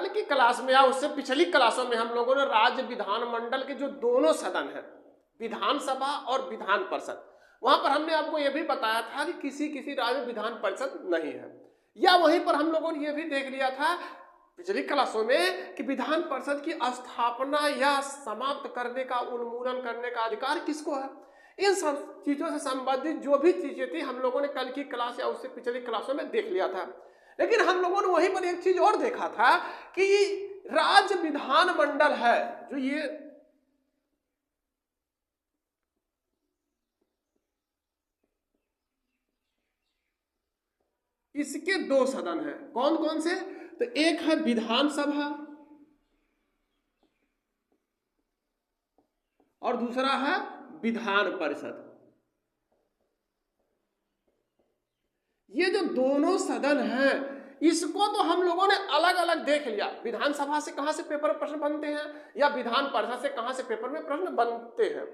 कल की क्लास में या उससे पिछली क्लासों में हम लोगों ने राज्य विधानमंडल के जो दोनों सदन है, विधानसभा और विधान परिषद, वहां पर हमने आपको यह भी बताया था कि किसी किसी राज्य में विधान परिषद नहीं है, या वहीं पर हम लोगों ने यह भी देख लिया था पिछली क्लासों में कि विधान परिषद की स्थापना या समाप्त करने का, उन्मूलन करने का अधिकार किसको है। इन सब चीजों से संबंधित जो भी चीजें थी हम लोगों ने कल की क्लास या उससे पिछली क्लासों में देख लिया था। लेकिन हम लोगों ने वहीं पर एक चीज और देखा था कि राज्य विधानमंडल है, जो ये इसके दो सदन हैं। कौन कौन से? तो एक है विधानसभा और दूसरा है विधान परिषद। ये जो दोनों सदन हैं, इसको तो हम लोगों ने अलग अलग देख लिया। विधानसभा से कहां से पेपर में प्रश्न बनते हैं या विधान परिषद से कहां से पेपर में प्रश्न बनते हैं,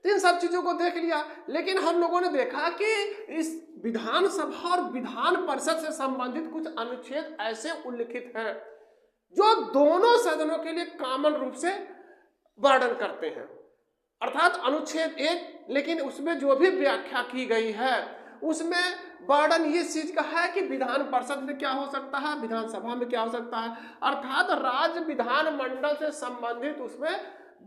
तो इन सब चीजों को देख लिया। लेकिन हम लोगों ने देखा कि इस विधानसभा और विधान परिषद से संबंधित कुछ अनुच्छेद ऐसे उल्लिखित हैं जो दोनों सदनों के लिए कॉमन रूप से वर्णन करते हैं। अर्थात अनुच्छेद 1, लेकिन उसमें जो भी व्याख्या की गई है उसमें वर्णन ये चीज का है कि विधान परिषद में क्या हो सकता है, विधानसभा में क्या हो सकता है, अर्थात राज्य विधानमंडल से संबंधित उसमें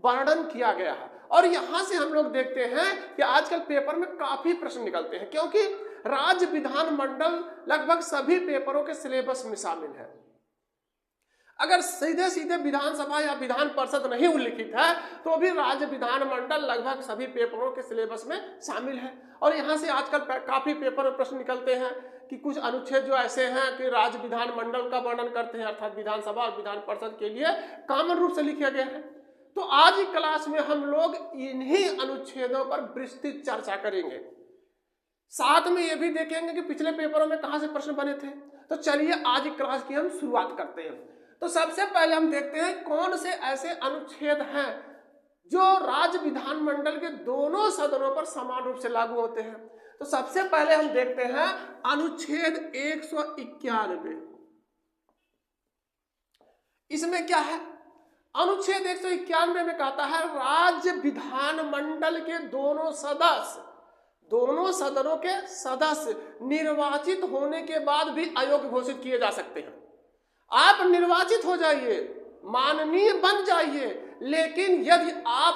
वर्णन किया गया है। और यहां से हम लोग देखते हैं कि आजकल पेपर में काफी प्रश्न निकलते हैं, क्योंकि राज्य विधानमंडल लगभग सभी पेपरों के सिलेबस में शामिल है। अगर सीधे सीधे विधानसभा या विधान परिषद नहीं उल्लिखित है तो भी राज्य विधानमंडल लगभग सभी पेपरों के सिलेबस में शामिल है। और यहाँ से आजकल काफी पेपर में प्रश्न निकलते हैं कि कुछ अनुच्छेद जो ऐसे हैं कि राज्य विधानमंडल का वर्णन करते हैं, अर्थात विधानसभा और विधान परिषद के लिए कॉमन रूप से लिखे गए हैं। तो आज की क्लास में हम लोग इन्हीं अनुच्छेदों पर विस्तृत चर्चा करेंगे। साथ में ये भी देखेंगे कि पिछले पेपरों में कहां से प्रश्न बने थे। तो चलिए आज की क्लास की हम शुरुआत करते हैं। तो सबसे पहले हम देखते हैं कौन से ऐसे अनुच्छेद हैं जो राज्य विधानमंडल के दोनों सदनों पर समान रूप से लागू होते हैं। तो सबसे पहले हम देखते हैं अनुच्छेद 191। इसमें क्या है? अनुच्छेद 191 में कहता है राज्य विधानमंडल के दोनों सदनों के सदस्य निर्वाचित होने के बाद भी अयोग्य घोषित किए जा सकते हैं। आप निर्वाचित हो जाइए, माननीय बन जाइए, लेकिन यदि आप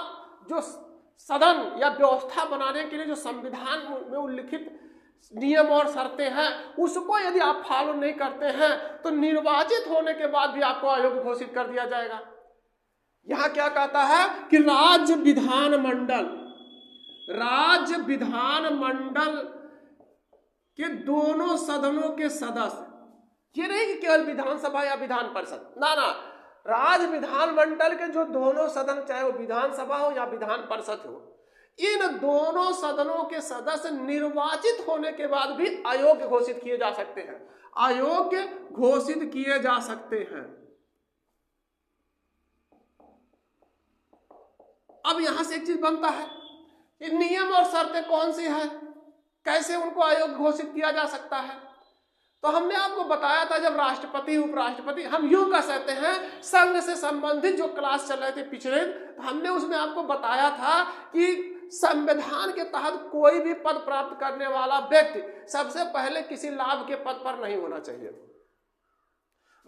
जो सदन या व्यवस्था बनाने के लिए जो संविधान में उल्लिखित नियम और शर्तें हैं उसको यदि आप फॉलो नहीं करते हैं तो निर्वाचित होने के बाद भी आपको अयोग्य घोषित कर दिया जाएगा। यहां क्या कहता है कि राज्य विधानमंडल के दोनों सदनों के सदस्य, ये नहीं कि केवल विधानसभा या विधान परिषद, ना, राज्य विधानमंडल के जो दोनों सदन, चाहे वो विधानसभा हो या विधान परिषद हो, इन दोनों सदनों के सदस्य निर्वाचित होने के बाद भी अयोग्य घोषित किए जा सकते हैं। अयोग्य घोषित किए जा सकते हैं। अब यहां से एक चीज बनता है कि नियम और शर्तें कौन सी है, कैसे उनको अयोग्य घोषित किया जा सकता है। तो हमने आपको बताया था जब राष्ट्रपति, उपराष्ट्रपति, हम यूं कह सकते हैं संघ से संबंधित जो क्लास चल रहे थे पिछले, तो हमने उसमें आपको बताया था कि संविधान के तहत कोई भी पद प्राप्त करने वाला व्यक्ति सबसे पहले किसी लाभ के पद पर नहीं होना चाहिए।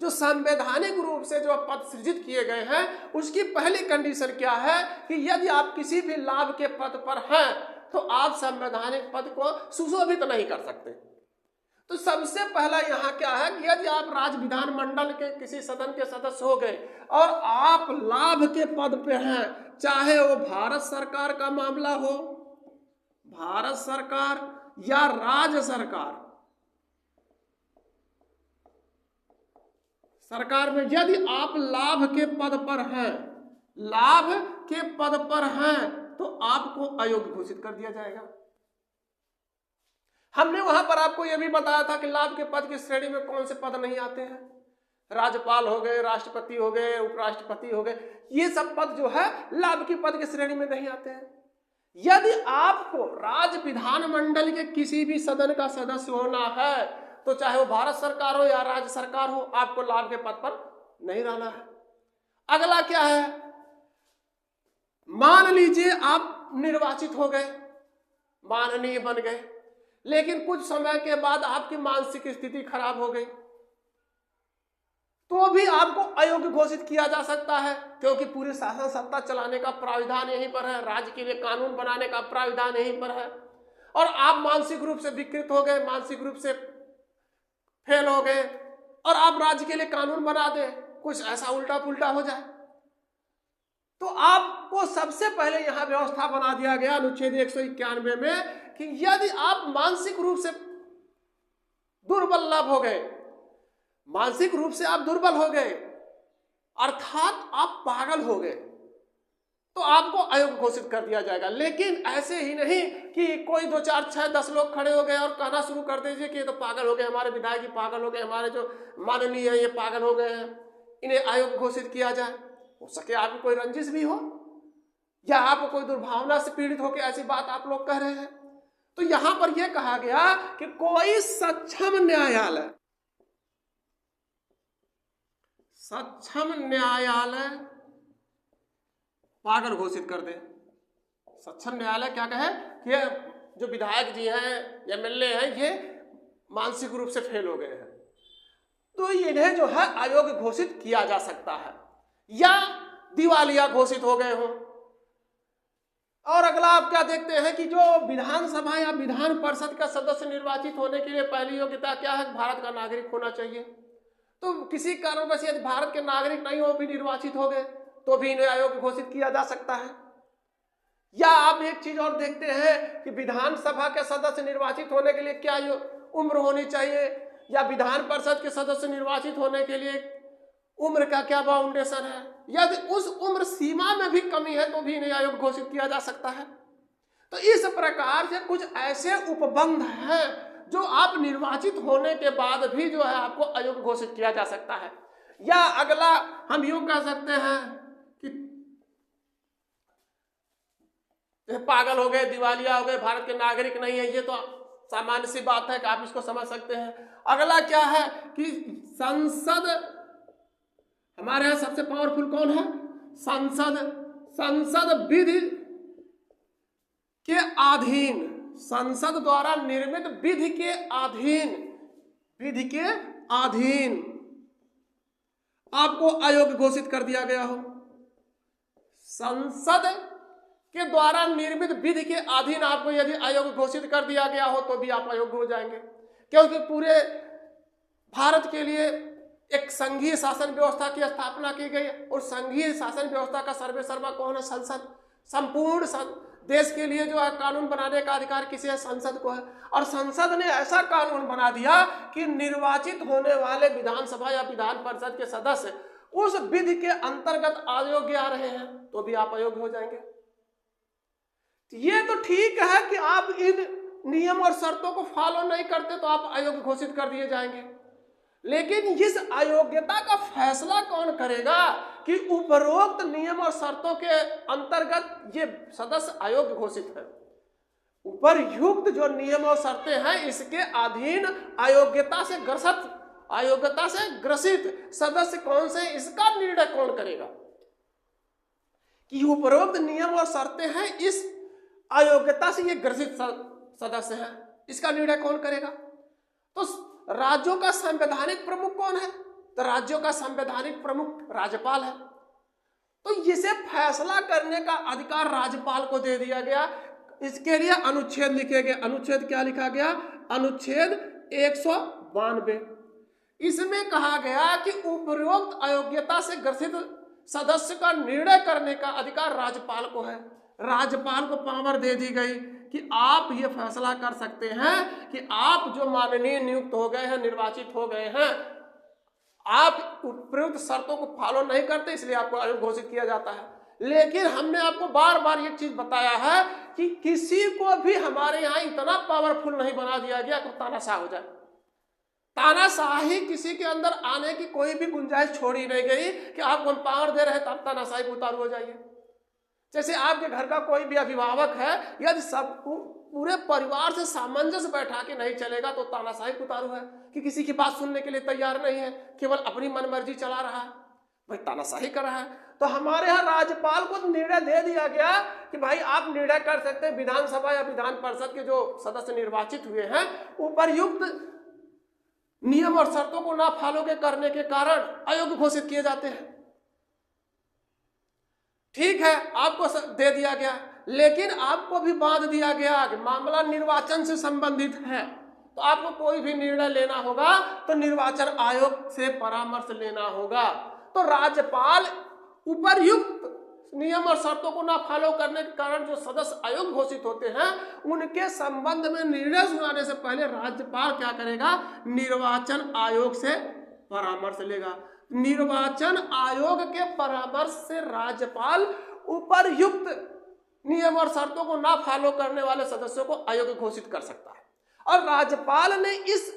जो संवैधानिक रूप से जो पद सृजित किए गए हैं उसकी पहली कंडीशन क्या है कि यदि आप किसी भी लाभ के पद पर हैं तो आप संवैधानिक पद को सुशोभित नहीं कर सकते। तो सबसे पहला यहाँ क्या है कि यदि आप राज्य विधानमंडल के किसी सदन के सदस्य हो गए और आप लाभ के पद पे हैं, चाहे वो भारत सरकार का मामला हो, भारत सरकार या राज्य सरकार में यदि आप लाभ के पद पर हैं तो आपको अयोग्य घोषित कर दिया जाएगा। हमने वहां पर आपको यह भी बताया था कि लाभ के पद की श्रेणी में कौन से पद नहीं आते हैं। राज्यपाल हो गए, राष्ट्रपति हो गए, उपराष्ट्रपति हो गए, ये सब पद जो है लाभ की पद की श्रेणी में नहीं आते हैं। यदि आपको राज्य विधानमंडल के किसी भी सदन का सदस्य होना है तो चाहे वो भारत सरकार हो या राज्य सरकार हो, आपको लाभ के पद पर नहीं रहना है। अगला क्या है, मान लीजिए आप निर्वाचित हो गए, माननीय बन गए, लेकिन कुछ समय के बाद आपकी मानसिक स्थिति खराब हो गई, तो भी आपको अयोग्य घोषित किया जा सकता है, क्योंकि पूरी शासन सत्ता चलाने का प्राविधान यहीं पर है, राज्य के लिए कानून बनाने का प्राविधान यहीं पर है, और आप मानसिक रूप से विकृत हो गए, मानसिक रूप से फेल हो गए, और आप राज्य के लिए कानून बना दे, कुछ ऐसा उल्टा पुल्टा हो जाए, तो आपको सबसे पहले यहां व्यवस्था बना दिया गया अनुच्छेद 191 में कि यदि आप मानसिक रूप से दुर्बल हो गए, मानसिक रूप से आप दुर्बल हो गए, अर्थात आप पागल हो गए, तो आपको अयोग्य घोषित कर दिया जाएगा। लेकिन ऐसे ही नहीं कि कोई 2 4 6 10 लोग खड़े हो गए और कहना शुरू कर दीजिए कि ये तो पागल हो गए, हमारे विधायक जी पागल हो गए, हमारे जो माननीय है ये पागल हो गए हैं, इन्हें अयोग्य घोषित किया जाए। हो सके आपको कोई रंजिश भी हो, या आपको कोई दुर्भावना से पीड़ित होकर ऐसी बात आप लोग कह रहे हैं, तो यहां पर यह कहा गया कि कोई सक्षम न्यायालय पागल घोषित कर दे। सक्षम न्यायालय क्या कहे कि जो विधायक जी हैं, एमएलए हैं, ये मानसिक रूप से फेल हो गए हैं, तो इन्हें जो है अयोग्य घोषित किया जा सकता है, या दिवालिया घोषित हो गए हों। और अगला आप क्या देखते हैं कि जो विधानसभा या विधान परिषद का सदस्य निर्वाचित होने के लिए पहली योग्यता क्या है, भारत का नागरिक होना चाहिए। तो किसी कारणवश यदि भारत के नागरिक नहीं हो भी निर्वाचित हो गए तो भी इन्हें अयोग्य घोषित किया जा सकता है। या आप एक चीज और देखते हैं कि विधानसभा के सदस्य निर्वाचित होने के लिए क्या उम्र होनी चाहिए, या विधान परिषद के सदस्य निर्वाचित होने के लिए उम्र का क्या बाउंडेशन है। यदि उस उम्र सीमा में भी कमी है तो भी इन्हें अयोग्य घोषित किया जा सकता है। तो इस प्रकार से कुछ ऐसे उपबंध हैं जो आप निर्वाचित होने के बाद भी जो है आपको अयोग्य घोषित किया जा सकता है। या अगला हम यूं कह सकते हैं कि पागल हो गए, दिवालिया हो गए, भारत के नागरिक नहीं है, ये तो सामान्य सी बात है कि आप इसको समझ सकते हैं। अगला क्या है कि संसद, हमारे यहां सबसे पावरफुल कौन है, संसद विधि के अधीन, संसद द्वारा निर्मित विधि के अधीन आपको अयोग्य घोषित कर दिया गया हो। संसद के द्वारा निर्मित विधि के अधीन आपको यदि अयोग्य घोषित कर दिया गया हो तो भी आप अयोग्य हो जाएंगे, क्योंकि पूरे भारत के लिए एक संघीय शासन व्यवस्था की स्थापना की गई और संघीय शासन व्यवस्था का सर्वेसर्वा कौन है, संसद। संपूर्ण देश के लिए जो है कानून बनाने का अधिकार किसे है, संसद को है। और संसद ने ऐसा कानून बना दिया कि निर्वाचित होने वाले विधानसभा या विधान परिषद के सदस्य उस विधि के अंतर्गत अयोग्य आ रहे हैं तो भी आप अयोग्य हो जाएंगे। ये तो ठीक है कि आप इन नियम और शर्तों को फॉलो नहीं करते तो आप अयोग्य घोषित कर दिए जाएंगे, लेकिन इस अयोग्यता का फैसला कौन करेगा कि उपरोक्त नियम और शर्तों के अंतर्गत ये सदस्य अयोग्य घोषित है। उपरयुक्त जो नियम और शर्तें हैं इसके अधीन अयोग्यता से ग्रसित सदस्य कौन से, इसका निर्णय कौन करेगा कि उपरोक्त नियम और शर्तें हैं, इस अयोग्यता से ये ग्रसित सदस्य है, इसका निर्णय कौन करेगा। तो राज्यों का संवैधानिक प्रमुख कौन है, तो राज्यों का संवैधानिक प्रमुख राज्यपाल है। तो इसे फैसला करने का अधिकार राज्यपाल को दे दिया गया। इसके लिए अनुच्छेद लिखे गए, अनुच्छेद क्या लिखा गया, अनुच्छेद 192। इसमें कहा गया कि उपरोक्त अयोग्यता से ग्रसित सदस्य का निर्णय करने का अधिकार राज्यपाल को है। राज्यपाल को पावर दे दी गई कि आप ये फैसला कर सकते हैं कि आप जो माननीय नियुक्त हो गए हैं, निर्वाचित हो गए हैं, आप उपयुक्त शर्तों को फॉलो नहीं करते, इसलिए आपको अयोग्य घोषित किया जाता है। लेकिन हमने आपको बार बार ये चीज बताया है कि किसी को भी हमारे यहाँ इतना पावरफुल नहीं बना दिया गया कि तानाशाह हो जाए। तानाशाही किसी के अंदर आने की कोई भी गुंजाइश छोड़ी नहीं गई कि आप कौन पावर दे रहे हैं तब तानाशाही को उतारू हो जाइए। जैसे आपके घर का कोई भी अभिभावक है, यदि सब पूरे परिवार से सामंजस्य बैठा के नहीं चलेगा तो तानाशाही उतारू है कि किसी की बात सुनने के लिए तैयार नहीं है, केवल अपनी मनमर्जी चला रहा है। भाई तानाशाही कर रहा है। तो हमारे यहाँ राज्यपाल को निर्णय दे दिया गया कि भाई आप निर्णय कर सकते हैं, विधानसभा या विधान परिषद के जो सदस्य निर्वाचित हुए हैं उपर्युक्त नियम और शर्तों को ना फॉलो करने के कारण अयोग्य घोषित किए जाते हैं। ठीक है, आपको दे दिया गया, लेकिन आपको भी बांध दिया गया कि मामला निर्वाचन से संबंधित है, तो आपको कोई भी निर्णय लेना होगा तो निर्वाचन आयोग से परामर्श लेना होगा। तो राज्यपाल उपर्युक्त नियम और शर्तों को ना फॉलो करने के कारण जो सदस्य अयोग्य घोषित होते हैं उनके संबंध में निर्णय सुनाने से पहले राज्यपाल क्या करेगा, निर्वाचन आयोग से परामर्श लेगा। निर्वाचन आयोग के परामर्श से राज्यपाल उपर्युक्त नियम और शर्तों को ना फॉलो करने वाले सदस्यों को अयोग्य घोषित कर सकता है। और राज्यपाल ने इस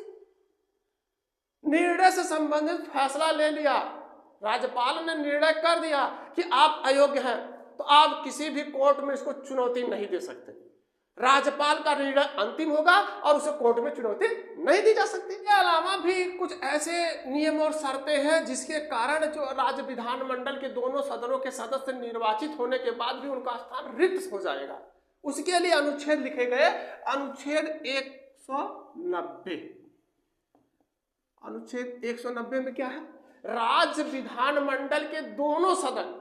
निर्णय से संबंधित फैसला ले लिया, राज्यपाल ने निर्णय कर दिया कि आप अयोग्य हैं, तो आप किसी भी कोर्ट में इसको चुनौती नहीं दे सकते। राज्यपाल का निर्णय अंतिम होगा और उसे कोर्ट में चुनौती नहीं दी जा सकती। इसके अलावा भी कुछ ऐसे नियम और शर्तें हैं जिसके कारण जो राज्य विधानमंडल के दोनों सदनों के सदस्य निर्वाचित होने के बाद भी उनका स्थान रिक्त हो जाएगा। उसके लिए अनुच्छेद लिखे गए, अनुच्छेद 190। अनुच्छेद 190 में क्या है, राज्य विधानमंडल के दोनों सदन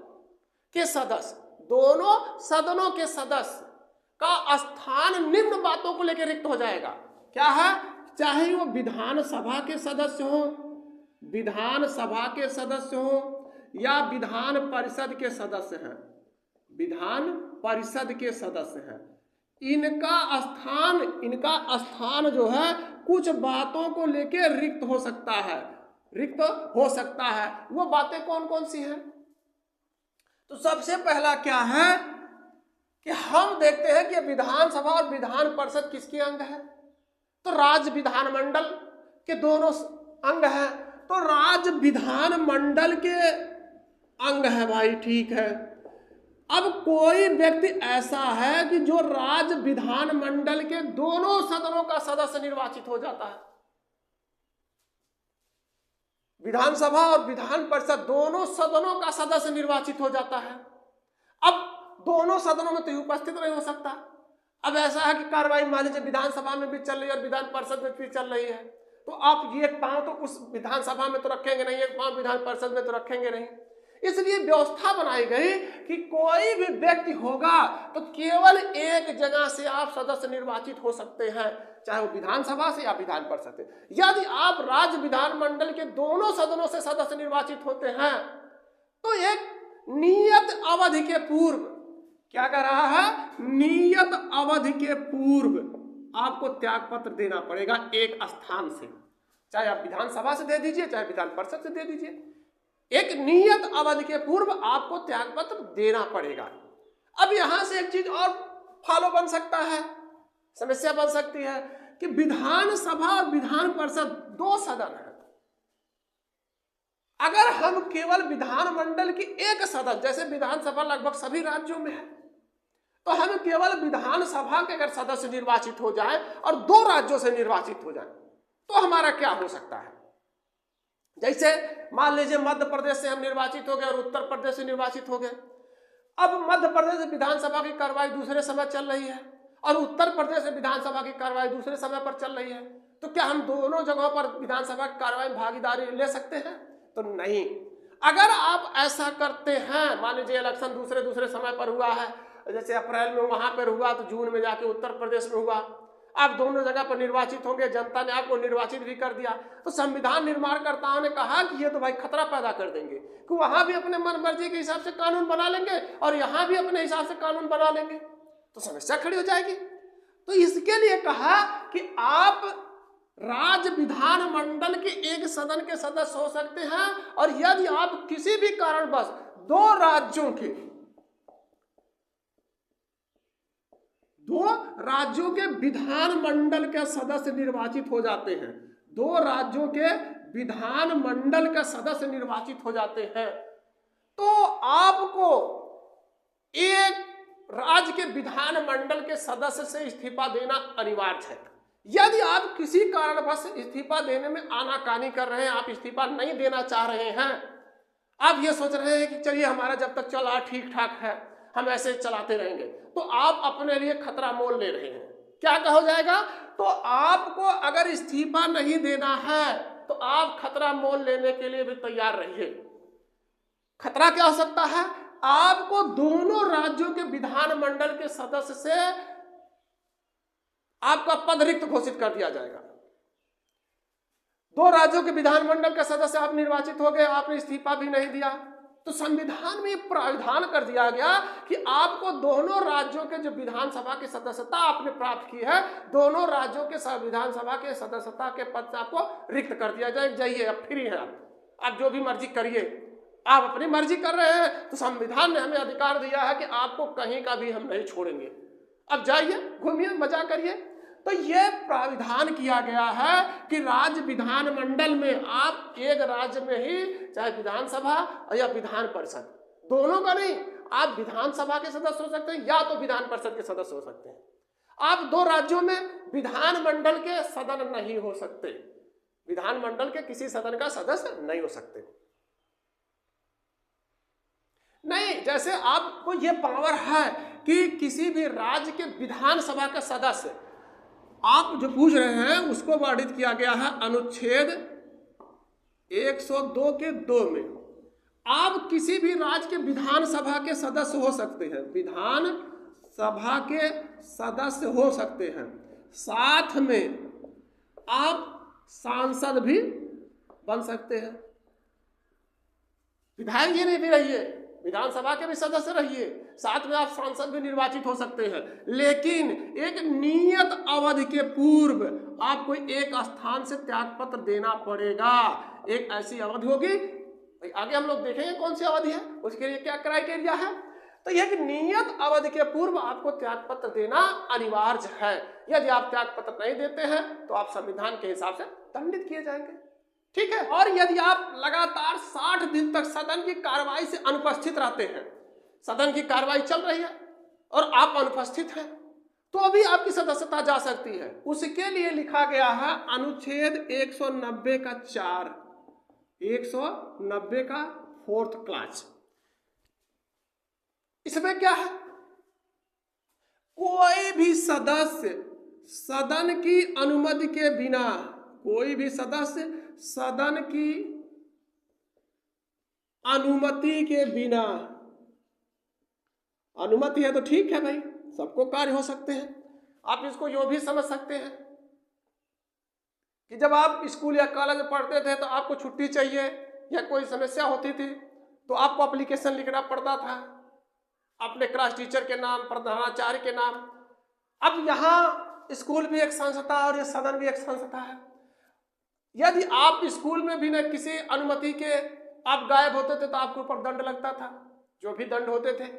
के सदस्य, दोनों सदनों के सदस्य का स्थान निम्न बातों को लेकर रिक्त हो जाएगा। क्या है, चाहे वो विधानसभा के सदस्य हो, विधानसभा के सदस्य हो या विधान परिषद के सदस्य हैं, विधान परिषद के सदस्य हैं, इनका स्थान जो है कुछ बातों को लेकर रिक्त हो सकता है, रिक्त हो सकता है। वो बातें कौन कौन सी हैं? तो सबसे पहला क्या है कि हम देखते हैं कि विधानसभा और विधान परिषद किसके अंग है, तो राज्य विधानमंडल के दोनों अंग है, तो राज्य विधानमंडल के अंग है भाई, ठीक है। अब कोई व्यक्ति ऐसा है कि जो राज्य विधानमंडल के दोनों सदनों का सदस्य निर्वाचित हो जाता है, विधानसभा और विधान परिषद दोनों सदनों का सदस्य निर्वाचित हो जाता है। अब दोनों सदनों में तो उपस्थित नहीं हो सकता। अब ऐसा है कि कार्रवाई मान लीजिए विधानसभा में भी चल रही है और विधान परिषद में भी चल रही है, तो आप ये एक पांव तो उस विधानसभा में तो रखेंगे नहीं, एक पांव विधान परिषद में तो रखेंगे नहीं। इसलिए व्यवस्था बनाई गई कि कोई भी व्यक्ति होगा तो केवल एक जगह से आप सदस्य निर्वाचित हो सकते हैं, चाहे वो विधानसभा से या विधान परिषद से। यदि आप राज्य विधानमंडल के दोनों सदनों से सदस्य निर्वाचित होते हैं तो एक नियत अवधि के पूर्व, क्या कर रहा है, नियत अवधि के पूर्व आपको त्याग पत्र देना पड़ेगा एक स्थान से, चाहे आप विधानसभा से दे दीजिए चाहे विधान परिषद से दे दीजिए। एक नियत अवधि के पूर्व आपको त्याग पत्र देना पड़ेगा। अब यहां से एक चीज और फॉलो बन सकता है, समस्या बन सकती है कि विधानसभा और विधान परिषद दो सदन है। अगर हम केवल विधानमंडल की एक सदन, जैसे विधानसभा लगभग सभी राज्यों में है, तो हम केवल विधानसभा के अगर सदस्य निर्वाचित हो जाए और दो राज्यों से निर्वाचित हो जाए तो हमारा क्या हो सकता है। जैसे मान लीजिए मध्य प्रदेश से हम निर्वाचित हो गए और उत्तर प्रदेश से निर्वाचित हो गए। अब मध्य प्रदेश विधानसभा की कार्रवाई दूसरे समय चल रही है और उत्तर प्रदेश में विधानसभा की कार्रवाई दूसरे समय पर चल रही है, तो क्या हम दोनों जगहों पर विधानसभा की कार्रवाई में भागीदारी ले सकते हैं? तो नहीं। अगर आप ऐसा करते हैं, मान लीजिए इलेक्शन दूसरे समय पर हुआ है, जैसे अप्रैल में वहां पर हुआ तो जून में जाके उत्तर प्रदेश में हुआ, आप दोनों जगह पर निर्वाचित होंगे, जनता ने आपको निर्वाचित भी कर दिया, तो संविधान निर्माणकर्ताओं ने कहा कि ये तो भाई खतरा पैदा कर देंगे कि वहां भी अपने मन मर्जी के हिसाब से कानून बना लेंगे और यहां भी अपने हिसाब से कानून बना लेंगे, तो समस्या खड़ी हो जाएगी। तो इसके लिए कहा कि आप राज्य विधानमंडल के एक सदन के सदस्य हो सकते हैं, और यदि आप किसी भी कारणवश दो राज्यों के विधानमंडल के सदस्य निर्वाचित हो जाते हैं, दो राज्यों के विधानमंडल के सदस्य निर्वाचित हो जाते हैं, तो आपको एक राज्य के विधानमंडल के सदस्य से इस्तीफा देना अनिवार्य है। यदि आप किसी कारणवश इस्तीफा देने में आनाकानी कर रहे हैं, आप इस्तीफा नहीं देना चाह रहे हैं, आप ये सोच रहे हैं कि चलिए हमारा जब तक चल रहा ठीक ठाक है, हम ऐसे चलाते रहेंगे, तो आप अपने लिए खतरा मोल ले रहे हैं। क्या कहा जाएगा? तो आपको अगर इस्तीफा नहीं देना है तो आप खतरा मोल लेने के लिए भी तैयार रहिए। खतरा क्या हो सकता है? आपको दोनों राज्यों के विधानमंडल के सदस्य से आपका पद रिक्त घोषित कर दिया जाएगा। दो राज्यों के विधानमंडल के सदस्य आप निर्वाचित हो गए, आपने इस्तीफा भी नहीं दिया, तो संविधान में प्रावधान कर दिया गया कि आपको दोनों राज्यों के जो विधानसभा की सदस्यता आपने प्राप्त की है, दोनों राज्यों के विधानसभा के सदस्यता के पद से आपको रिक्त कर दिया जाइए, अब फ्री हैं आप जो भी मर्जी करिए। आप अपनी मर्जी कर रहे हैं तो संविधान ने हमें अधिकार दिया है कि आपको कहीं का भी हम नहीं छोड़ेंगे, अब जाइए घूमिए मजा करिए। तो यह प्राविधान किया गया है कि राज्य विधानमंडल में आप एक राज्य में ही, चाहे विधानसभा या विधान परिषद, दोनों का नहीं, आप विधानसभा के सदस्य हो सकते हैं या तो विधान परिषद के सदस्य हो सकते हैं। आप दो राज्यों में विधानमंडल के सदन नहीं हो सकते, विधानमंडल के किसी सदन का सदस्य नहीं हो सकते। नहीं, जैसे आपको यह पावर है कि किसी भी राज्य के विधानसभा का सदस्य, आप जो पूछ रहे हैं उसको वर्णित किया गया है अनुच्छेद 102 के 2 में। आप किसी भी राज्य के विधानसभा के सदस्य हो सकते हैं, विधान सभा के सदस्य हो सकते हैं, साथ में आप सांसद भी बन सकते हैं। विधायक जी नहीं भी रहिए, विधानसभा के भी सदस्य रहिए, साथ में आप सांसद भी निर्वाचित हो सकते हैं, लेकिन एक नियत अवधि के पूर्व आपको एक स्थान से त्यागपत्र देना पड़ेगा। एक ऐसी अवधि होगी, आगे हम लोग देखेंगे कौन सी अवधि है, उसके लिए क्या क्राइटेरिया है। तो यह कि नियत अवधि के पूर्व आपको त्यागपत्र देना अनिवार्य है। यदि आप त्यागपत्र नहीं देते हैं तो आप संविधान के हिसाब से दंडित किए जाएंगे, ठीक है। और यदि आप लगातार 60 दिन तक सदन की कार्रवाई से अनुपस्थित रहते हैं, सदन की कार्रवाई चल रही है और आप अनुपस्थित हैं, तो भी आपकी सदस्यता जा सकती है। उसके लिए लिखा गया है अनुच्छेद 190 का 4, 190 का 4th क्लास। इसमें क्या है? कोई भी सदस्य सदन की अनुमति के बिना, कोई भी सदस्य सदन की अनुमति के बिना, अनुमति है तो ठीक है भाई, सबको कार्य हो सकते हैं। आप इसको यूं भी समझ सकते हैं कि जब आप स्कूल या कॉलेज में पढ़ते थे तो आपको छुट्टी चाहिए या कोई समस्या होती थी तो आपको एप्लीकेशन लिखना पड़ता था अपने क्लास टीचर के नाम, प्रधानाचार्य के नाम। अब यहाँ स्कूल भी एक संस्था और ये सदन भी एक संस्था है। यदि आप स्कूल में भी न किसी अनुमति के आप गायब होते थे तो आपके ऊपर दंड लगता था, जो भी दंड होते थे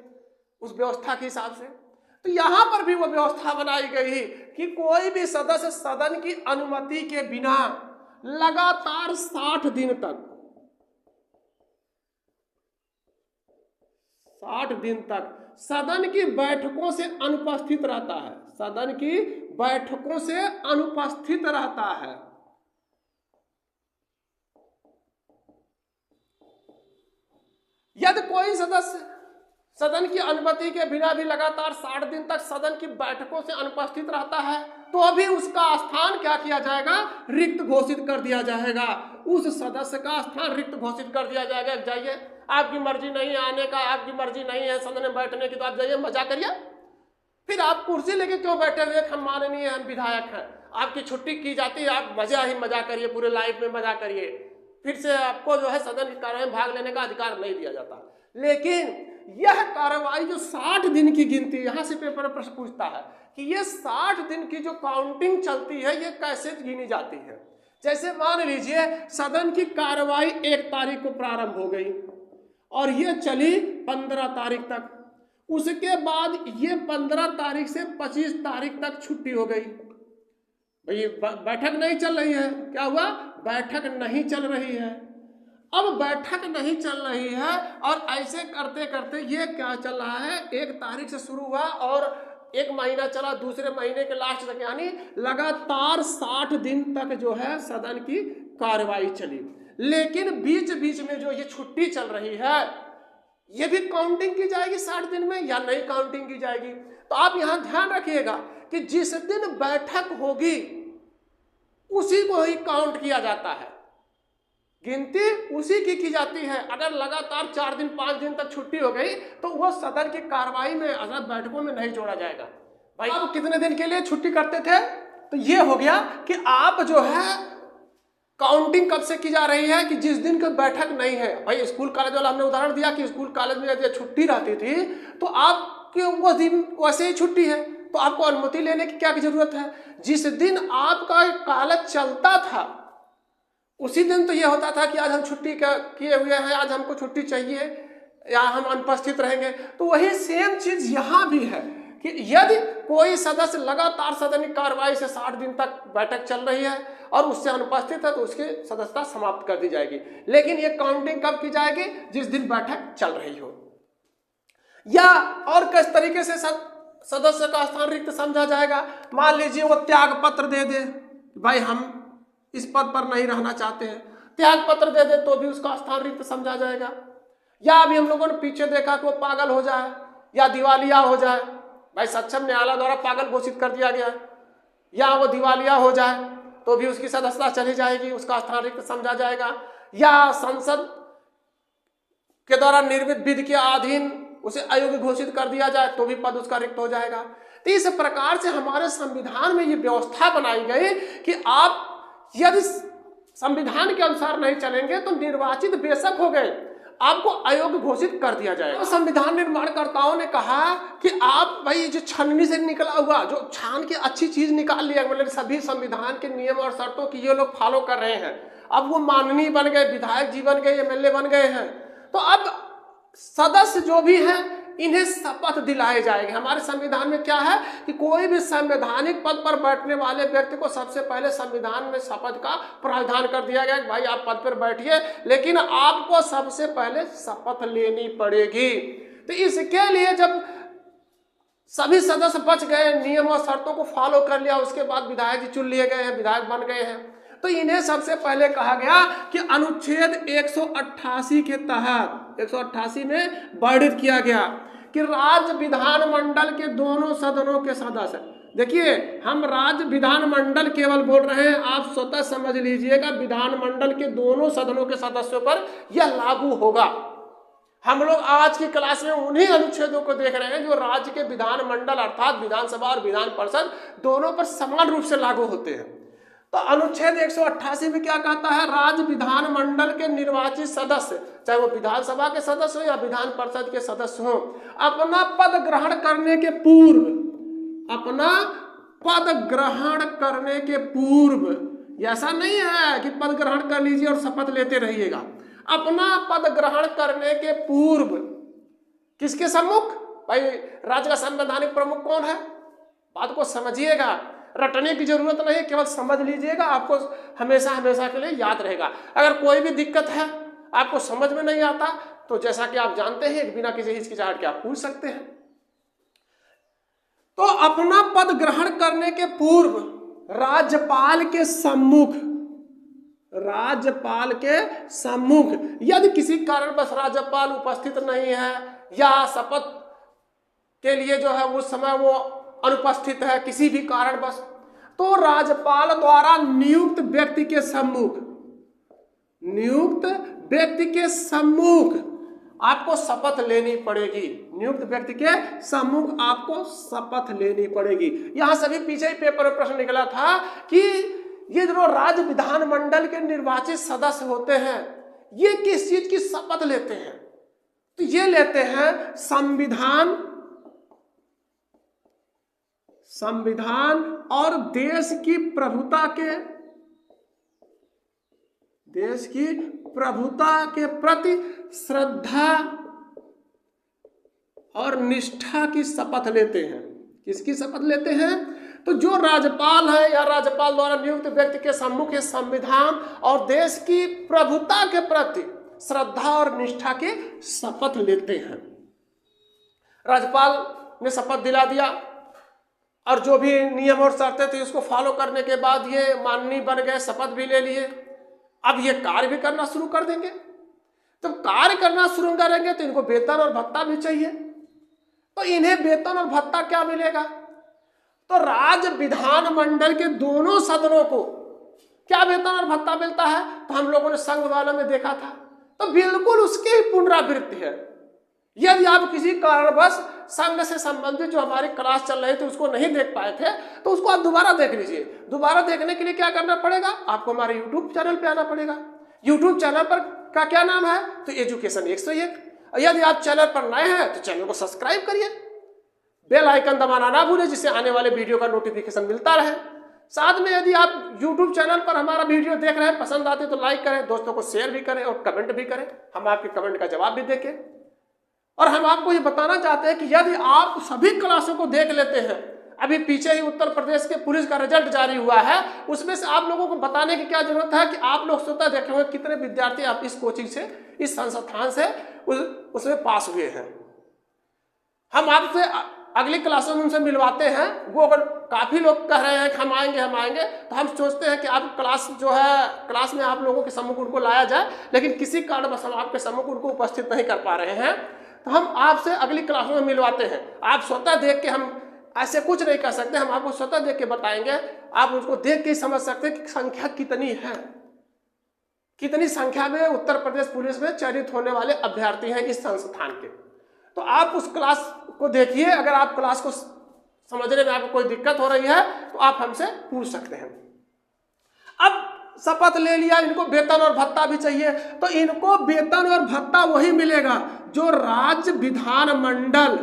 उस व्यवस्था के हिसाब से। तो यहाँ पर भी वो व्यवस्था बनाई गई कि कोई भी सदस्य सदन की अनुमति के बिना लगातार 60 दिन तक, 60 दिन तक सदन की बैठकों से अनुपस्थित रहता है, सदन की बैठकों से अनुपस्थित रहता है। यदि कोई सदस्य सदन की अनुमति के बिना भी लगातार 60 दिन तक सदन की बैठकों से अनुपस्थित रहता है तो अभी उसका स्थान क्या किया जाएगा? रिक्त घोषित कर दिया जाएगा। उस सदस्य का स्थान रिक्त घोषित कर दिया जाएगा। जाइए, आपकी मर्जी नहीं है आने का, आपकी मर्जी नहीं है सदन में बैठने की, तो आप जाइए मजा करिए। फिर आप कुर्सी लेके क्यों बैठे हुए? हम माननीय हम विधायक हैं, आपकी छुट्टी की जाती है, आप मजा ही मजा करिए, पूरे लाइफ में मजा करिए। फिर से आपको जो है सदन की कार्रवाई में भाग लेने का अधिकार नहीं दिया जाता। लेकिन यह कार्रवाई जो 60 दिन की गिनती, यहां से पेपर प्रश्न पूछता है कि ये 60 दिन की जो काउंटिंग चलती है ये कैसे गिनी जाती है। जैसे मान लीजिए सदन की कार्रवाई 1 तारीख को प्रारंभ हो गई और ये चली 15 तारीख तक, उसके बाद ये 15 तारीख से 25 तारीख तक छुट्टी हो गई। भाई बैठक नहीं चल रही है, क्या हुआ? बैठक नहीं चल रही है। अब बैठक नहीं चल रही है और ऐसे करते करते ये क्या चल रहा है, 1 तारीख से शुरू हुआ और 1 महीना चला, दूसरे महीने के लास्ट तक, यानी लगातार 60 दिन तक जो है सदन की कार्रवाई चली। लेकिन बीच बीच में जो ये छुट्टी चल रही है ये भी काउंटिंग की जाएगी 60 दिन में या नहीं काउंटिंग की जाएगी। तो आप यहां ध्यान रखिएगा कि जिस दिन बैठक होगी उसी को ही काउंट किया जाता है, गिनती उसी की जाती है। अगर लगातार 4 दिन 5 दिन तक छुट्टी हो गई तो वो सदन की कार्रवाई में अगर बैठकों में नहीं जोड़ा जाएगा। भाई आप कितने दिन के लिए छुट्टी करते थे? तो ये हो गया कि आप जो है काउंटिंग कब से की जा रही है कि जिस दिन की बैठक नहीं है। भाई स्कूल कॉलेज वाला हमने उदाहरण दिया कि स्कूल कॉलेज में यदि छुट्टी रहती थी तो आपके वो दिन वैसे ही छुट्टी है तो आपको अनुमति लेने की क्या जरूरत है। जिस दिन आपका कॉलेज चलता था उसी दिन तो ये होता था कि आज हम छुट्टी किए हुए हैं, आज हमको छुट्टी चाहिए या हम अनुपस्थित रहेंगे। तो वही सेम चीज यहाँ भी है कि यदि कोई सदस्य लगातार सदन की कार्रवाई से 60 दिन तक बैठक चल रही है और उससे अनुपस्थित है तो उसकी सदस्यता समाप्त कर दी जाएगी। लेकिन ये काउंटिंग कब की जाएगी? जिस दिन बैठक चल रही हो। या और किस तरीके से सदस्य का स्थान रिक्त समझा जाएगा? मान लीजिए वो त्याग पत्र दे दे, भाई हम इस पद पर नहीं रहना चाहते हैं, त्याग पत्र दे दे तो भी उसका स्थान रिक्त समझा जाएगा। या अभी हम लोगों ने पीछे देखा कि वो पागल हो जाए या दिवालिया हो जाए, भाई सक्षम न्यायालय द्वारा पागल घोषित कर दिया गया, या वो दिवालिया हो जाए तो भी उसकी सदस्यता चली जाएगी, उसका स्थान रिक्त समझा जाएगा। या संसद के द्वारा निर्मित विधि के अधीन उसे अयोग्य घोषित कर दिया जाए तो भी पद उसका रिक्त हो जाएगा। तो इस प्रकार से हमारे संविधान में ये व्यवस्था बनाई गई कि आप यदि संविधान के अनुसार नहीं चलेंगे तो निर्वाचित बेशक हो गए, आपको अयोग्य घोषित कर दिया जाएगा। तो संविधान निर्माणकर्ताओं ने कहा कि आप भाई जो छननी से निकला हुआ जो छान के अच्छी चीज निकाल लिया, मतलब सभी संविधान के नियम और शर्तों की ये लोग फॉलो कर रहे हैं, अब वो माननीय बन गए, विधायक जी बन गए, एमएलए बन गए हैं, तो अब सदस्य जो भी हैं इन्हें शपथ दिलाए जाएंगे। हमारे संविधान में क्या है कि कोई भी संवैधानिक पद पर बैठने वाले व्यक्ति को सबसे पहले संविधान में शपथ का प्रावधान कर दिया गया कि भाई आप पद पर बैठिए, लेकिन आपको सबसे पहले शपथ लेनी पड़ेगी। तो इसके लिए जब सभी सदस्य बच गए, नियम और शर्तों को फॉलो कर लिया, उसके बाद विधायक जी चुन लिए गए हैं, विधायक बन गए हैं, तो इन्हें सबसे पहले कहा गया कि अनुच्छेद 188 के तहत 188 में वर्णित किया गया कि राज्य विधानमंडल के दोनों सदनों के सदस्य, देखिए हम राज्य विधानमंडल केवल बोल रहे हैं, आप स्वतः समझ लीजिएगा विधानमंडल के दोनों सदनों के सदस्यों पर यह लागू होगा। हम लोग आज की क्लास में उन्हीं अनुच्छेदों को देख रहे हैं जो राज्य के विधानमंडल अर्थात विधानसभा और विधान परिषद दोनों पर समान रूप से लागू होते हैं। तो अनुच्छेद 188 में क्या कहता है? राज्य विधानमंडल के निर्वाचित सदस्य, चाहे वो विधानसभा के सदस्य हो या विधान परिषद के सदस्य हो, अपना पद ग्रहण करने के पूर्व, अपना पद ग्रहण करने के पूर्व, ऐसा नहीं है कि पद ग्रहण कर लीजिए और शपथ लेते रहिएगा, अपना पद ग्रहण करने के पूर्व किसके सम्मुख? भाई राज्य का संवैधानिक प्रमुख कौन है? बात को समझिएगा, रटने की जरूरत नहीं, केवल समझ लीजिएगा, आपको हमेशा हमेशा के लिए याद रहेगा। अगर कोई भी दिक्कत है, आपको समझ में नहीं आता, तो जैसा कि आप जानते हैं बिना किसी हिचकिचाहट के आप पूछ सकते हैं। तो अपना पद ग्रहण करने के पूर्व राज्यपाल के सम्मुख, राज्यपाल के सम्मुख यदि किसी कारणवश राज्यपाल उपस्थित नहीं है या शपथ के लिए जो है उस समय वो अनुपस्थित है किसी भी कारणवश, तो राज्यपाल द्वारा नियुक्त व्यक्ति के सम्मुख, नियुक्त व्यक्ति के सम्मुख आपको शपथ लेनी पड़ेगी। नियुक्त व्यक्ति के सम्मुख आपको शपथ लेनी पड़ेगी। यहां सभी पीछे ही पेपर में प्रश्न निकला था कि ये जो राज्य विधानमंडल के निर्वाचित सदस्य होते हैं ये किस चीज की शपथ लेते हैं? तो ये लेते हैं संविधान और देश की प्रभुता के प्रति श्रद्धा और निष्ठा की शपथ लेते हैं। किसकी शपथ लेते हैं? तो जो राज्यपाल है या राज्यपाल द्वारा नियुक्त व्यक्ति के सम्मुख संविधान और देश की प्रभुता के प्रति श्रद्धा और निष्ठा की शपथ लेते हैं। राज्यपाल ने शपथ दिला दिया और जो भी नियम और शर्तें थी उसको फॉलो करने के बाद ये माननीय बन गए, शपथ भी ले लिए। अब ये कार्य भी करना शुरू कर देंगे। तो कार्य करना शुरू करेंगे तो इनको वेतन और भत्ता भी चाहिए। तो इन्हें वेतन और भत्ता क्या मिलेगा? तो राज्य विधानमंडल के दोनों सदनों को क्या वेतन और भत्ता मिलता है? तो हम लोगों ने संघ वालों में देखा था, तो बिल्कुल उसकी ही पुनरावृत्ति है। यदि आप किसी कारणवश संघ से संबंधित जो हमारी क्लास चल रही थी उसको नहीं देख पाए थे, तो उसको आप दोबारा देख लीजिए। दोबारा देखने के लिए क्या करना पड़ेगा? आपको हमारे यूट्यूब चैनल पे आना पड़ेगा। यूट्यूब चैनल पर का क्या नाम है? तो एजुकेशन 101। यदि आप चैनल पर नए हैं तो चैनल को सब्सक्राइब करिए, बेल आइकन दबाना ना भूलें, जिससे आने वाले वीडियो का नोटिफिकेशन मिलता रहे। साथ में यदि आप YouTube चैनल पर हमारा वीडियो देख रहे हैं, पसंद आते तो लाइक करें, दोस्तों को शेयर भी करें और कमेंट भी करें। हम आपके कमेंट का जवाब भी देंगे। और हम आपको ये बताना चाहते हैं कि यदि आप सभी क्लासों को देख लेते हैं, अभी पीछे ही उत्तर प्रदेश के पुलिस का रिजल्ट जारी हुआ है, उसमें से आप लोगों को बताने की क्या जरूरत है कि आप लोग स्वतः देखे होंगे कितने विद्यार्थी आप इस कोचिंग से, इस संस्थान से उसमें पास हुए हैं। हम आपसे अगली क्लासों में उनसे मिलवाते हैं। वो अगर काफी लोग कह रहे हैं कि हम आएंगे, तो हम सोचते हैं कि आप क्लास जो है, क्लास में आप लोगों के सम्मुख उनको लाया जाए, लेकिन किसी कारणवश हम आपके सम्मुख उनको उपस्थित नहीं कर पा रहे हैं, तो हम आपसे अगली क्लासों में मिलवाते हैं। आप स्वतः देख के, हम ऐसे कुछ नहीं कर सकते, हम आपको स्वतः देख के बताएंगे। आप उसको देख के ही समझ सकते हैं कि संख्या कितनी है, कितनी संख्या में उत्तर प्रदेश पुलिस में चयनित होने वाले अभ्यर्थी हैं इस संस्थान के। तो आप उस क्लास को देखिए। अगर आप क्लास को समझने में आपको कोई दिक्कत हो रही है तो आप हमसे पूछ सकते हैं। अब शपथ ले लिया, इनको वेतन और भत्ता भी चाहिए, तो इनको वेतन और भत्ता वही मिलेगा जो राज्य विधानमंडल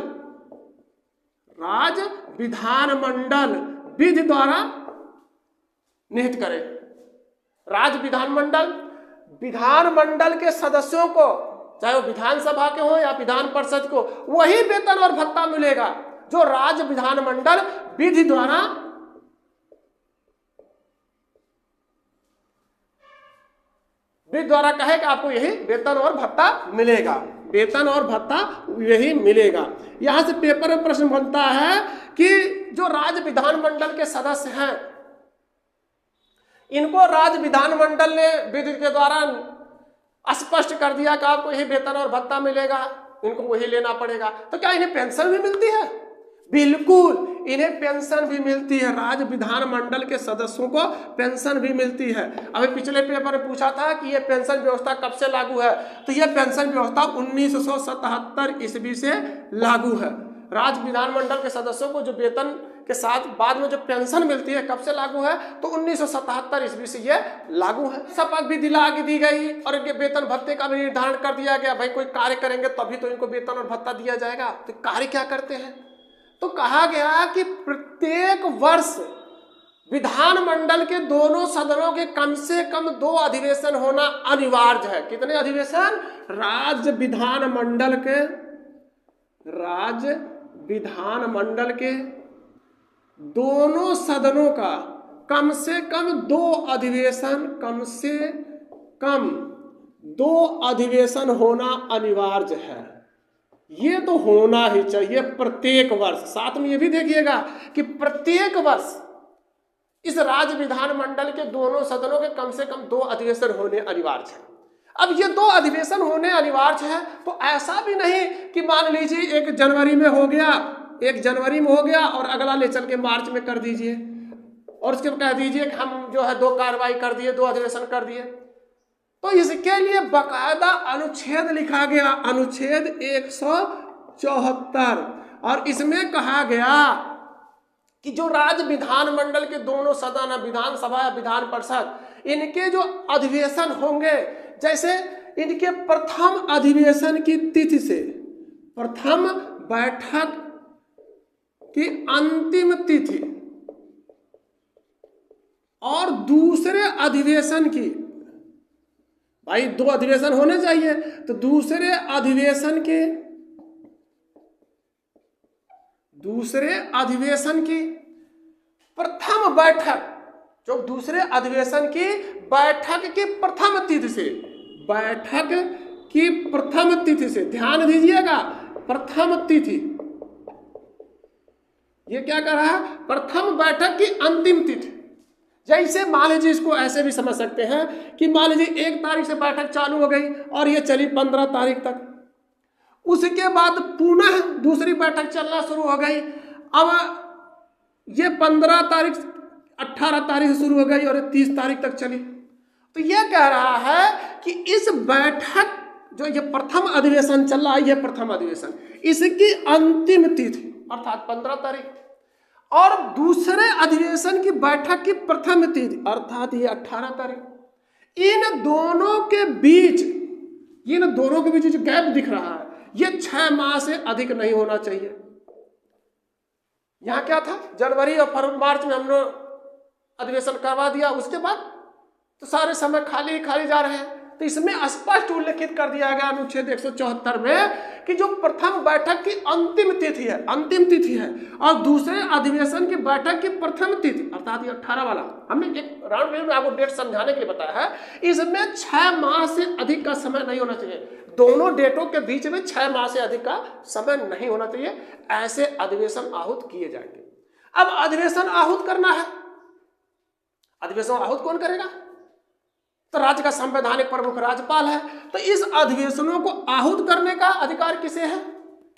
विधि द्वारा निहित करे। राज्य विधानमंडल के सदस्यों को, चाहे वो विधानसभा के हो या विधान परिषद को, वही वेतन और भत्ता मिलेगा जो राज्य विधानमंडल विधि द्वारा कहे कि आपको यही वेतन और भत्ता मिलेगा। वेतन और भत्ता यही मिलेगा। यहां से पेपर में प्रश्न बनता है कि जो राज्य विधानमंडल के सदस्य हैं, इनको राज्य विधानमंडल ने विधि के द्वारा स्पष्ट कर दिया कि आपको यही वेतन और भत्ता मिलेगा, इनको वही लेना पड़ेगा। तो क्या इन्हें पेंशन भी मिलती है? बिल्कुल, इन्हें पेंशन भी मिलती है। राज्य विधानमंडल के सदस्यों को पेंशन भी मिलती है। अभी पिछले पेपर में पूछा था कि यह पेंशन व्यवस्था कब से लागू है, तो यह पेंशन व्यवस्था 1977 ईस्वी से लागू है। राज्य विधानमंडल के सदस्यों को जो वेतन के साथ बाद में जो पेंशन मिलती है, कब से लागू है? तो 1977 ईस्वी से ये लागू है। शपथ भी दिला के दी गई और इनके वेतन भत्ते का भी निर्धारण कर दिया गया। भाई कोई कार्य करेंगे तभी तो इनको वेतन और भत्ता दिया जाएगा। तो कार्य क्या करते हैं? तो कहा गया कि प्रत्येक वर्ष विधानमंडल के दोनों सदनों के कम से कम 2 अधिवेशन होना अनिवार्य है। कितने अधिवेशन? राज्य विधानमंडल के दोनों सदनों का कम से कम 2 अधिवेशन, कम से कम 2 अधिवेशन होना अनिवार्य है। ये तो होना ही चाहिए प्रत्येक वर्ष। साथ में ये भी देखिएगा कि प्रत्येक वर्ष इस राज्य विधानमंडल के दोनों सदनों के कम से कम 2 अधिवेशन होने अनिवार्य है। अब ये 2 अधिवेशन होने अनिवार्य है, तो ऐसा भी नहीं कि मान लीजिए 1 जनवरी में हो गया, 1 जनवरी में हो गया और अगला ले चल के मार्च में कर दीजिए और उसके कह दीजिए कि हम जो है 2 कार्रवाई कर दिए, 2 अधिवेशन कर दिए। तो इसके लिए बकायदा अनुच्छेद लिखा गया, अनुच्छेद 174, और इसमें कहा गया कि जो राज्य विधानमंडल के दोनों सदन, विधानसभा या विधान परिषद, इनके जो अधिवेशन होंगे, जैसे इनके प्रथम अधिवेशन की तिथि से, प्रथम बैठक की अंतिम तिथि और दूसरे अधिवेशन की, भाई 2 अधिवेशन होने चाहिए, तो दूसरे अधिवेशन की प्रथम बैठक, जो दूसरे अधिवेशन की बैठक की प्रथम तिथि से, बैठक की प्रथम तिथि से, ध्यान दीजिएगा, प्रथम तिथि, ये क्या कर रहा है? प्रथम बैठक की अंतिम तिथि, जैसे मान लीजिए, इसको ऐसे भी समझ सकते हैं कि मान लीजिए 1 तारीख से बैठक चालू हो गई और ये चली 15 तारीख तक, उसके बाद पुनः दूसरी बैठक चलना शुरू हो गई। अब ये 15 तारीख 18 तारीख से शुरू हो गई और 30 तारीख तक चली। तो ये कह रहा है कि इस बैठक जो ये प्रथम अधिवेशन चल रहा है, ये प्रथम अधिवेशन, इसकी अंतिम तिथि अर्थात 15 तारीख और दूसरे अधिवेशन की बैठक की प्रथम तिथि अर्थात ये 18 तारीख, इन दोनों के बीच जो गैप दिख रहा है, ये 6 माह से अधिक नहीं होना चाहिए। यहां क्या था, जनवरी और फरवरी मार्च में हमने अधिवेशन करवा दिया, उसके बाद तो सारे समय खाली जा रहे हैं। तो इसमें स्पष्ट उल्लेखित कर दिया गया अनुच्छेद 174 में कि जो प्रथम बैठक की अंतिम तिथि है और दूसरे अधिवेशन की बैठक की प्रथम तिथि अर्थात ये 18 वाला, हमने एक राउंड में आपको डेट समझाने के लिए बताया है, इसमें 6 माह से अधिक का समय नहीं होना चाहिए। दोनों डेटों के बीच में 6 माह से अधिक का समय नहीं होना चाहिए, ऐसे अधिवेशन आहूत किए जाएंगे। अब अधिवेशन आहूत करना है, अधिवेशन आहूत कौन करेगा? तो राज्य का संवैधानिक प्रमुख राज्यपाल है। तो इस अधिवेशनों को आहूत करने का अधिकार किसे है,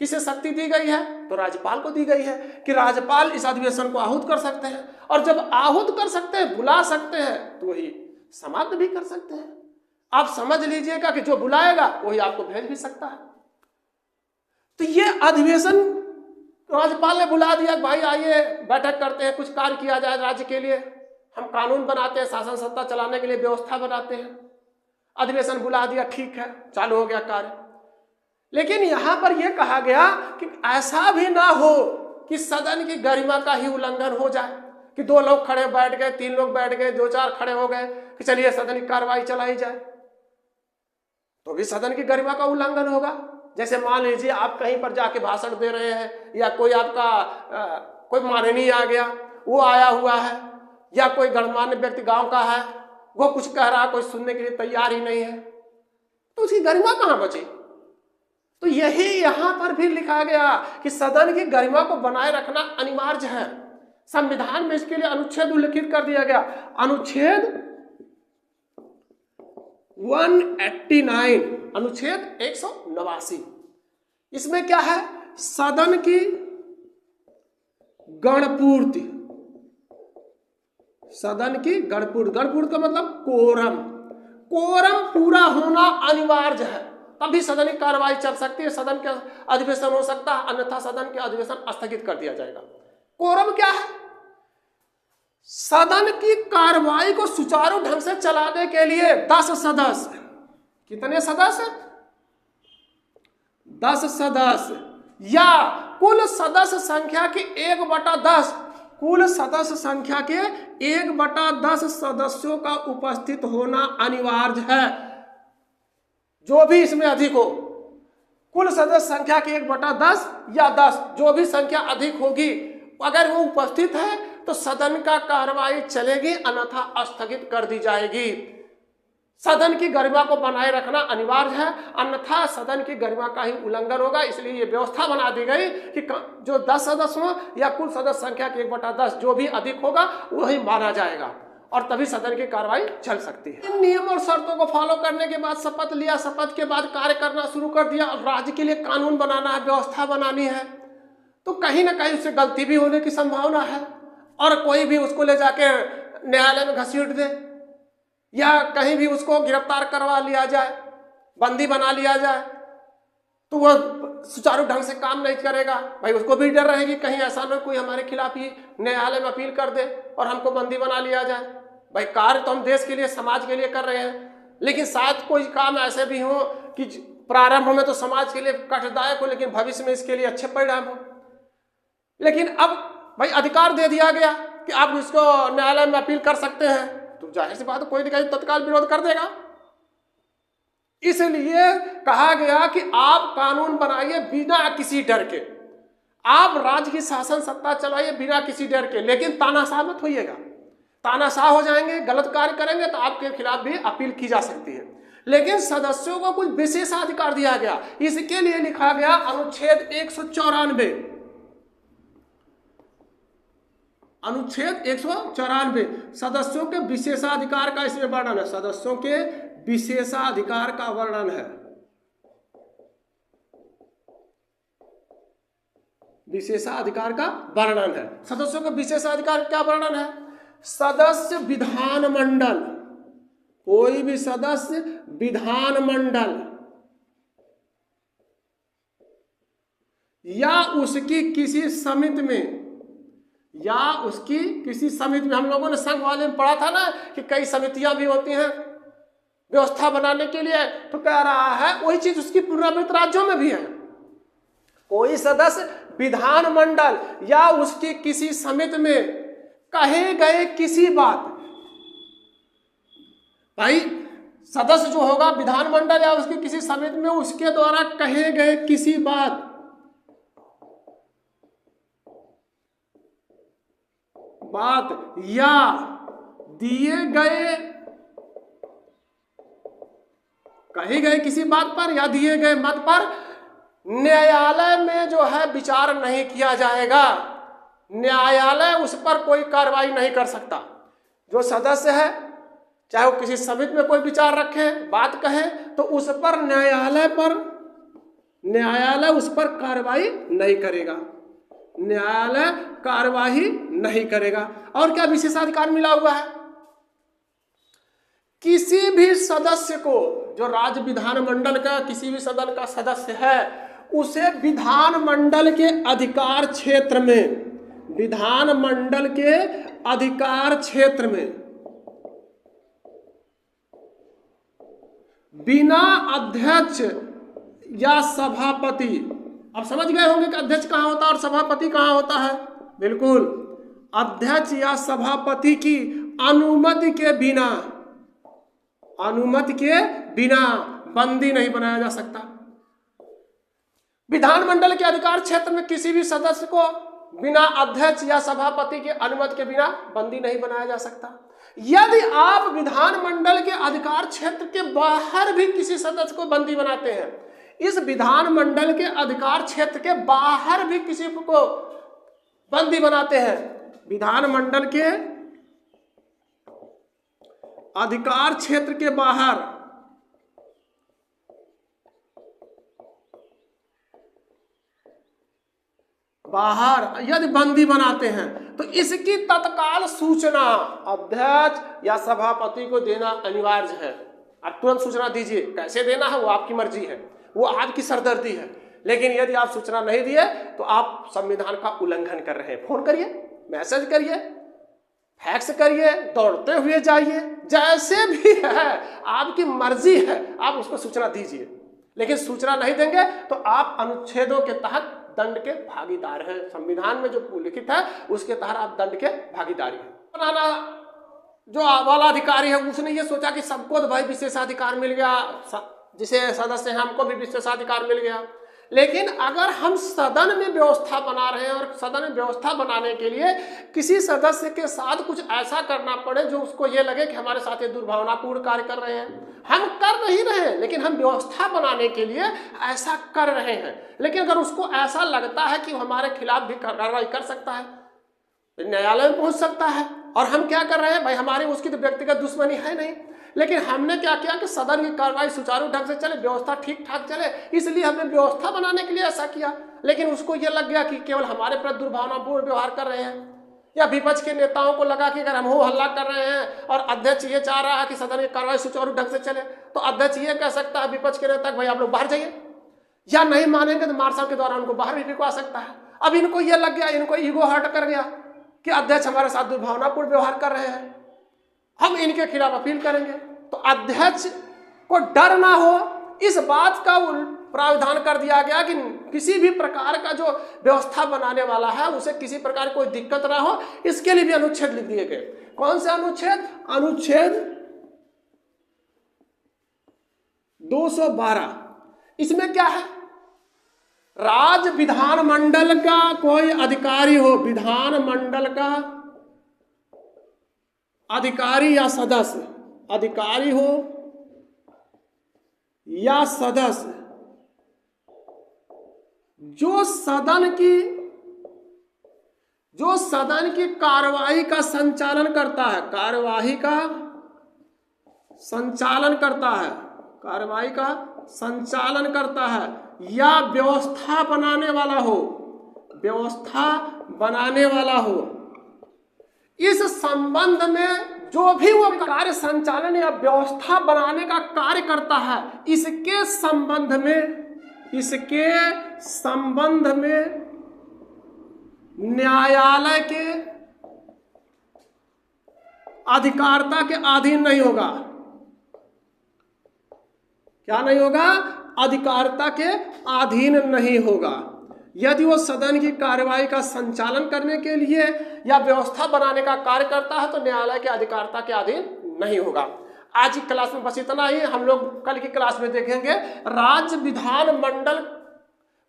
किसे शक्ति दी गई है? तो राज्यपाल को दी गई है कि राज्यपाल इस अधिवेशन को आहूत कर सकते हैं, और जब आहूत कर सकते हैं, बुला सकते हैं, तो वही समाप्त भी कर सकते हैं। आप समझ लीजिएगा कि जो बुलाएगा वही आपको भेज भी सकता है। तो ये अधिवेशन राज्यपाल ने बुला दिया, भाई आइए बैठक करते हैं, कुछ कार्य किया जाए राज्य के लिए, हम कानून बनाते हैं, शासन सत्ता चलाने के लिए व्यवस्था बनाते हैं। अधिवेशन बुला दिया, ठीक है, चालू हो गया कार्य। लेकिन यहां पर यह कहा गया कि ऐसा भी ना हो कि सदन की गरिमा का ही उल्लंघन हो जाए, कि 2 लोग खड़े बैठ गए, 3 लोग बैठ गए, 2-4 खड़े हो गए कि चलिए सदन की कार्रवाई चलाई जाए, तो भी सदन की गरिमा का उल्लंघन होगा। जैसे मान लीजिए आप कहीं पर जाके भाषण दे रहे हैं, या कोई आपका कोई माननीय आ गया, वो आया हुआ है, या कोई गणमान्य व्यक्ति गांव का है, वो कुछ कह रहा है, कोई सुनने के लिए तैयार ही नहीं है, तो उसकी गरिमा कहां बची? तो यही यहां पर भी लिखा गया कि सदन की गरिमा को बनाए रखना अनिवार्य है। संविधान में इसके लिए अनुच्छेद उल्लेखित कर दिया गया, अनुच्छेद 189, अनुच्छेद 189। इसमें क्या है? सदन की गणपूर्ति, सदन की गणपूर्ति का मतलब कोरम पूरा होना अनिवार्य है, तभी सदन की कार्रवाई चल सकती है, सदन के अधिवेशन हो सकता है, अन्यथा सदन के अधिवेशन स्थगित कर दिया जाएगा। कोरम क्या है? सदन की कार्रवाई को सुचारू ढंग से चलाने के लिए 10 सदस्य, कितने सदस्य? 10 सदस्य, या कुल सदस्य संख्या की 1/10, कुल सदस्य संख्या के 1/10 सदस्यों का उपस्थित होना अनिवार्य है। जो भी इसमें अधिक हो, कुल सदस्य संख्या की 1/10 या 10, जो भी संख्या अधिक होगी, अगर वो उपस्थित है तो सदन का कार्रवाई चलेगी, अन्यथा स्थगित कर दी जाएगी। सदन की गरिमा को बनाए रखना अनिवार्य है, अन्यथा सदन की गरिमा का ही उल्लंघन होगा। इसलिए ये व्यवस्था बना दी गई कि जो 10 सदस्य हो या कुल सदस्य संख्या के 1/10, जो भी अधिक होगा वही माना जाएगा, और तभी सदन की कार्रवाई चल सकती है। इन नियम और शर्तों को फॉलो करने के बाद शपथ लिया, शपथ के बाद कार्य करना शुरू कर दिया। और राज्य के लिए कानून बनाना है, व्यवस्था बनानी है, तो कहीं ना कहीं उससे गलती भी होने की संभावना है, और कोई भी उसको ले जाके न्यायालय में घसीट दे, या कहीं भी उसको गिरफ्तार करवा लिया जाए, बंदी बना लिया जाए, तो वह सुचारू ढंग से काम नहीं करेगा। भाई उसको भी डर रहेगी कहीं ऐसा ना कोई हमारे खिलाफ ही न्यायालय में अपील कर दे और हमको बंदी बना लिया जाए। भाई कार्य तो हम देश के लिए, समाज के लिए कर रहे हैं, लेकिन शायद कोई काम ऐसे भी हो कि प्रारंभ में तो समाज के लिए कष्टदायक हो, लेकिन भविष्य में इसके लिए अच्छे परिणाम हो। लेकिन अब भाई अधिकार दे दिया गया कि आप इसको न्यायालय में अपील कर सकते हैं, तो जाहिर सी बात है कोई दिखाई तत्काल विरोध कर देगा। इसलिए कहा गया कि आप कानून बनाइए बिना किसी डर के, आप राज्य की शासन सत्ता चलाइए बिना किसी डर के, लेकिन तानाशाह मत होइएगा। तानाशाह हो जाएंगे, गलत कार्य करेंगे तो आपके खिलाफ भी अपील की जा सकती है। लेकिन सदस्यों को कुछ विशेषाधिकार दिया गया, इसके लिए लिखा गया अनुच्छेद 194, अनुच्छेद 194 सदस्यों के विशेषाधिकार का इसमें वर्णन है। सदस्यों के विशेषाधिकार का वर्णन है। विशेषाधिकार का वर्णन है। सदस्यों के विशेषाधिकार क्या वर्णन है? सदस्य विधानमंडल, कोई भी सदस्य विधानमंडल या उसकी किसी समिति में, या उसकी किसी समिति में, हम लोगों ने संघ वाले में पढ़ा था ना कि कई समितियां भी होती हैं व्यवस्था बनाने के लिए, तो कह रहा है वही चीज उसकी पुनरावृत्त राज्यों में भी है। कोई सदस्य विधानमंडल या उसकी किसी समिति में कहे गए किसी बात, भाई सदस्य जो होगा विधानमंडल या उसकी किसी समिति में, उसके द्वारा कहे गए किसी बात या दिए गए, कहे गए किसी बात पर या दिए गए मत पर न्यायालय में जो है विचार नहीं किया जाएगा। न्यायालय उस पर कोई कार्रवाई नहीं कर सकता। जो सदस्य है चाहे वो किसी समिति में कोई विचार रखे, बात कहे, तो उस पर न्यायालय उस पर कार्रवाई नहीं करेगा। न्यायालय कार्यवाही नहीं करेगा। और क्या विशेषाधिकार मिला हुआ है? किसी भी सदस्य को, जो राज्य विधानमंडल का किसी भी सदन का सदस्य है, उसे विधानमंडल के अधिकार क्षेत्र में, विधानमंडल के अधिकार क्षेत्र में बिना अध्यक्ष या सभापति, अब समझ गए होंगे कि अध्यक्ष कहाँ होता है और सभापति कहाँ होता है। बिल्कुल, अध्यक्ष या सभापति की अनुमति के बिना बंदी नहीं बनाया जा सकता। विधानमंडल के अधिकार क्षेत्र में किसी भी सदस्य को बिना अध्यक्ष या सभापति के अनुमति के बिना बंदी नहीं बनाया जा सकता। यदि आप विधानमंडल के अधिकार क्षेत्र के बाहर भी किसी सदस्य को बंदी बनाते हैं, इस विधानमंडल के अधिकार क्षेत्र के बाहर भी किसी को बंदी बनाते हैं, विधानमंडल के अधिकार क्षेत्र के बाहर यदि बंदी बनाते हैं, तो इसकी तत्काल सूचना अध्यक्ष या सभापति को देना अनिवार्य है। आप तुरंत सूचना दीजिए, कैसे देना है वो आपकी मर्जी है, वो आपकी सरदर्दी है। लेकिन यदि आप सूचना नहीं दिए तो आप संविधान का उल्लंघन कर रहे हैं। फोन करिए, मैसेज करिए, फैक्स करिए, दौड़ते हुए जाइए, जैसे भी है आपकी मर्जी है, आप उसको सूचना दीजिए। लेकिन सूचना नहीं देंगे तो आप अनुच्छेदों के तहत दंड के भागीदार हैं। संविधान में जो लिखित है उसके तहत आप दंड के भागीदारी हैं। बनाना जो वाला अधिकारी है उसने ये सोचा कि सबको तो भाई विशेषाधिकार मिल गया, जिसे सदस्य हैं हमको भी विशेषाधिकार मिल गया। लेकिन अगर हम सदन में व्यवस्था बना रहे हैं और सदन में व्यवस्था बनाने के लिए किसी सदस्य के साथ कुछ ऐसा करना पड़े जो उसको ये लगे कि हमारे साथ ये दुर्भावनापूर्ण कार्य कर रहे हैं, हम कर नहीं रहे हैं लेकिन हम व्यवस्था बनाने के लिए ऐसा कर रहे हैं, लेकिन अगर उसको ऐसा लगता है कि हमारे खिलाफ भी कार्रवाई कर सकता है, न्यायालय में पहुंच सकता है, और हम क्या कर रहे हैं भाई, हमारी उसकी तो व्यक्तिगत दुश्मनी है नहीं, लेकिन हमने क्या किया कि सदन की कार्रवाई सुचारू ढंग से चले, व्यवस्था ठीक ठाक चले, इसलिए हमने व्यवस्था बनाने के लिए ऐसा किया। लेकिन उसको यह लग गया कि केवल हमारे प्रति दुर्भावनापूर्ण व्यवहार कर रहे हैं, या विपक्ष के नेताओं को लगा कि अगर हम हो हल्ला कर रहे हैं और अध्यक्ष ये चाह रहा है कि सदन की कार्रवाई सुचारू ढंग से चले, तो अध्यक्ष ये कह सकता है विपक्ष के नेता भाई आप लोग बाहर जाइए, या नहीं मानेंगे तो मार्शल के द्वारा उनको बाहर भी भिजवा सकता है। अब इनको यह लग गया, इनको ईगो हर्ट कर गया कि अध्यक्ष हमारे साथ दुर्भावनापूर्ण व्यवहार कर रहे हैं, हम इनके खिलाफ अपील करेंगे। तो अध्यक्ष को डर ना हो, इस बात का प्रावधान कर दिया गया कि किसी भी प्रकार का जो व्यवस्था बनाने वाला है उसे किसी प्रकार कोई दिक्कत ना हो, इसके लिए भी अनुच्छेद लिख दिए गए। कौन से अनुच्छेद? अनुच्छेद 212। इसमें क्या है? राज्य विधानमंडल का कोई अधिकारी हो, विधानमंडल का अधिकारी या सदस्य, अधिकारी हो या सदस्य, जो सदन की कार्यवाही का संचालन करता है, कार्यवाही का संचालन करता है, कार्यवाही का संचालन करता है, या व्यवस्था बनाने वाला हो, व्यवस्था बनाने वाला हो, इस संबंध में जो भी वो कार्य संचालन या व्यवस्था बनाने का कार्य करता है, इसके संबंध में न्यायालय के अधिकारिता के अधीन नहीं होगा। क्या नहीं होगा? अधिकारिता के अधीन नहीं होगा। यदि वो सदन की कार्यवाही का संचालन करने के लिए या व्यवस्था बनाने का कार्य करता है तो न्यायालय के अधिकारिता के अधीन नहीं होगा। आज की क्लास में बस इतना ही। हम लोग कल की क्लास में देखेंगे राज्य विधानमंडल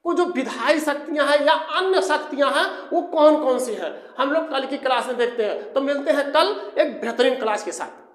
को जो विधायी शक्तियां हैं या अन्य शक्तियां हैं वो कौन कौन सी हैं, हम लोग कल की क्लास में देखते हैं। तो मिलते हैं कल एक बेहतरीन क्लास के साथ।